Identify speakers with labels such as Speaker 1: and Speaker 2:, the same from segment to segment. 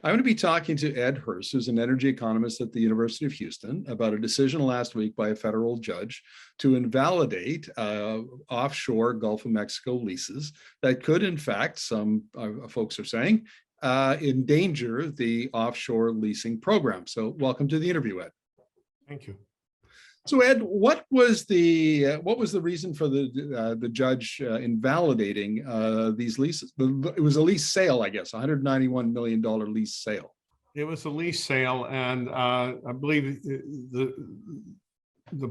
Speaker 1: I'm going to be talking to Ed Hurst, who's an energy economist at the University of Houston, about a decision last week by a federal judge to invalidate offshore Gulf of Mexico leases that could, in fact, some folks are saying, endanger the offshore leasing program. So welcome to the interview, Ed.
Speaker 2: Thank you.
Speaker 1: So Ed, what was the reason for the judge invalidating these leases? It was a lease sale, I guess, $191 million lease sale.
Speaker 2: It was a lease sale, and I believe the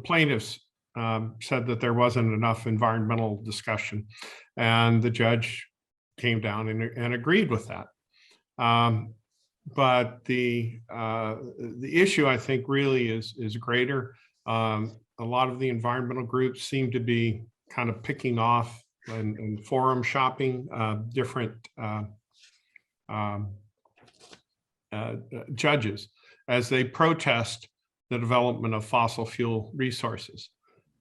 Speaker 2: plaintiffs said that there wasn't enough environmental discussion, and the judge came down and agreed with that. But the issue, I think, really is greater. A lot of the environmental groups seem to be kind of picking off and forum shopping different judges as they protest the development of fossil fuel resources.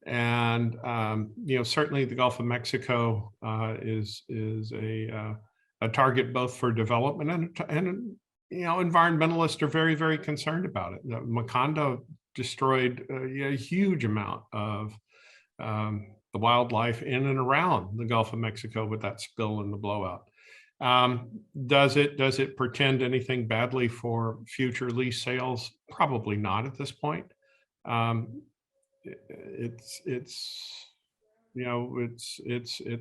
Speaker 2: And certainly the Gulf of Mexico is a target both for development and environmentalists are very, very concerned about it. Macondo destroyed a huge amount of the wildlife in and around the Gulf of Mexico with that spill and the blowout. Does it portend anything badly for future lease sales? Probably not at this point. It's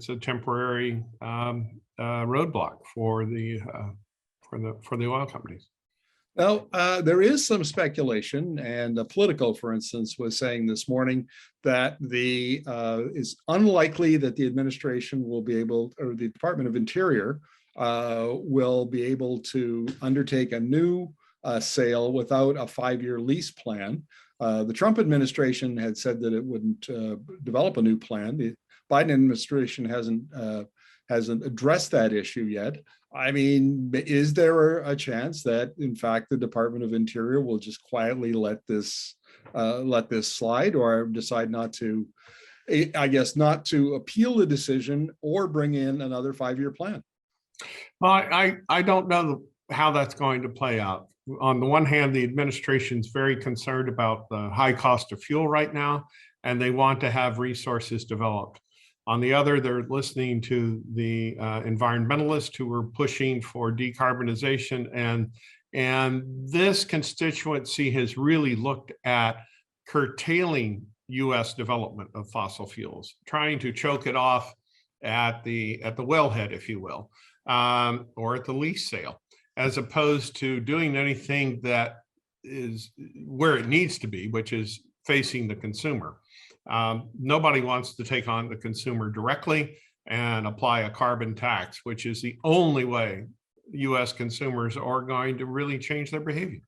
Speaker 2: a temporary roadblock for the oil companies.
Speaker 1: Now, there is some speculation, and Politico, for instance, was saying this morning that it's unlikely that the administration will be able, or the Department of Interior will be able to undertake a new sale without a 5-year lease plan. The Trump administration had said that it wouldn't develop a new plan. The Biden administration hasn't addressed that issue yet. I mean, is there a chance that, in fact, the Department of Interior will just quietly let this slide, or decide not to, I guess, not to appeal the decision or bring in another 5-year plan?
Speaker 2: Well, I don't know how that's going to play out. On the one hand, the administration's very concerned about the high cost of fuel right now, and they want to have resources developed. On the other, they're listening to the environmentalists who are pushing for decarbonization, and this constituency has really looked at curtailing U.S. development of fossil fuels, trying to choke it off at the wellhead, if you will, or at the lease sale, as opposed to doing anything that is where it needs to be, which is facing the consumer. Nobody wants to take on the consumer directly and apply a carbon tax, which is the only way U.S. consumers are going to really change their behavior.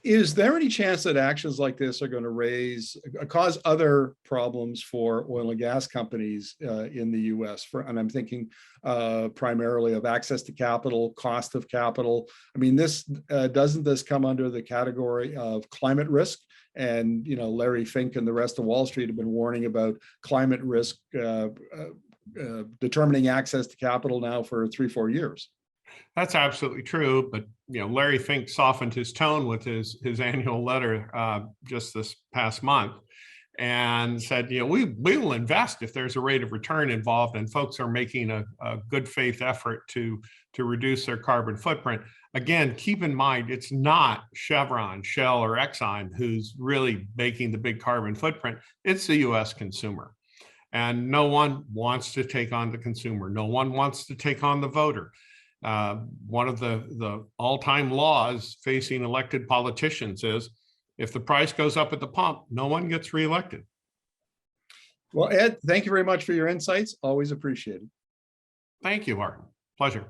Speaker 1: Is there any chance that actions like this are going to cause other problems for oil and gas companies in the U.S.? And I'm thinking primarily of access to capital, cost of capital. I mean, doesn't this come under the category of climate risk? And Larry Fink and the rest of Wall Street have been warning about climate risk determining access to capital now for 3-4 years.
Speaker 2: That's absolutely true, but Larry Fink softened his tone with his annual letter just this past month, and said, we will invest if there's a rate of return involved, and folks are making a good faith effort to reduce their carbon footprint. Again, keep in mind, it's not Chevron, Shell, or Exxon who's really making the big carbon footprint. It's the U.S. consumer, and no one wants to take on the consumer. No one wants to take on the voter. One of the all-time laws facing elected politicians is if the price goes up at the pump, no one gets reelected.
Speaker 1: Well, Ed, thank you very much for your insights. Always appreciated.
Speaker 2: Thank you, Markham. Pleasure.